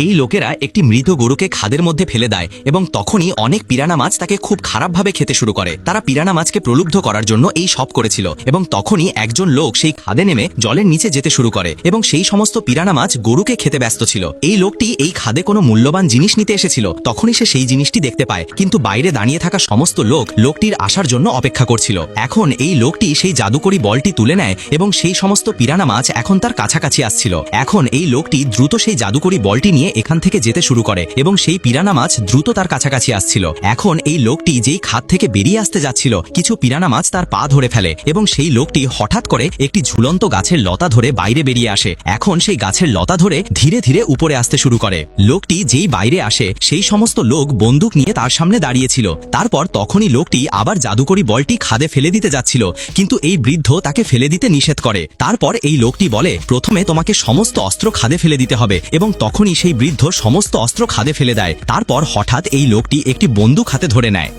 এই লোকেরা একটি মৃত গরুকে খাদের মধ্যে ফেলে দেয় এবং তখনই অনেক পিরানা মাছ তাকে খুব খারাপভাবে খেতে শুরু করে। তারা পিরানা মাছকে প্রলুব্ধ করার জন্য এই সব করেছিল এবং তখনই একজন লোক সেই খাদে নেমে জলের নিচে যেতে শুরু করে এবং সেই সমস্ত পিরানা মাছ গরুকে খেতে ব্যস্ত ছিল। এই লোকটি এই খাদে কোনো মূল্যবান জিনিস নিতে এসেছিল, তখনই সে সেই জিনিসটি দেখতে পায়, কিন্তু বাইরে দাঁড়িয়ে থাকা সমস্ত লোক লোকটির আসার জন্য অপেক্ষা করছিল। এখন এই লোকটি সেই জাদুকরি বলটি তুলে নেয় এবং সেই সমস্ত পিরানা মাছ এখন তার কাছাকাছি আসছিল। এখন এই লোকটি দ্রুত সেই জাদুকরি বলটি নিয়ে এখান থেকে যেতে শুরু করে এবং সেই পিরানা মাছ দ্রুত তার কাছাকাছি আসছিল। এখন এই লোকটি যেই খাদ থেকে বেরিয়ে আসতে যাচ্ছিল, কিছু পিরানা মাছ তার পা ধরে ফেলে এবং সেই লোকটি হঠাৎ করে একটি ঝুলন্ত গাছের লতা ধরে বাইরে বেরিয়ে আসে। এখন সেই গাছের লতা ধরে ধীরে ধীরে উপরে আসতে শুরু করে। লোকটি যেই বাইরে আসে সেই সমস্ত লোক বন্দুক নিয়ে তার সামনে দাঁড়িয়েছিল। তারপর তখনই লোকটি আবার জাদুকরি বলটি খাদে ফেলে দিতে যাচ্ছিল, কিন্তু এই বৃদ্ধ তাকে ফেলে দিতে নিষেধ করে। তারপর এই লোকটি বলে, প্রথমে তোমাকে সমস্ত অস্ত্র খাদে ফেলে দিতে হবে, এবং তখনই সেই বৃদ্ধ সমস্ত অস্ত্র খাদে ফেলে দেয়। তারপর হঠাৎ এই লোকটি একটি বন্দুক হাতে ধরে নেয়।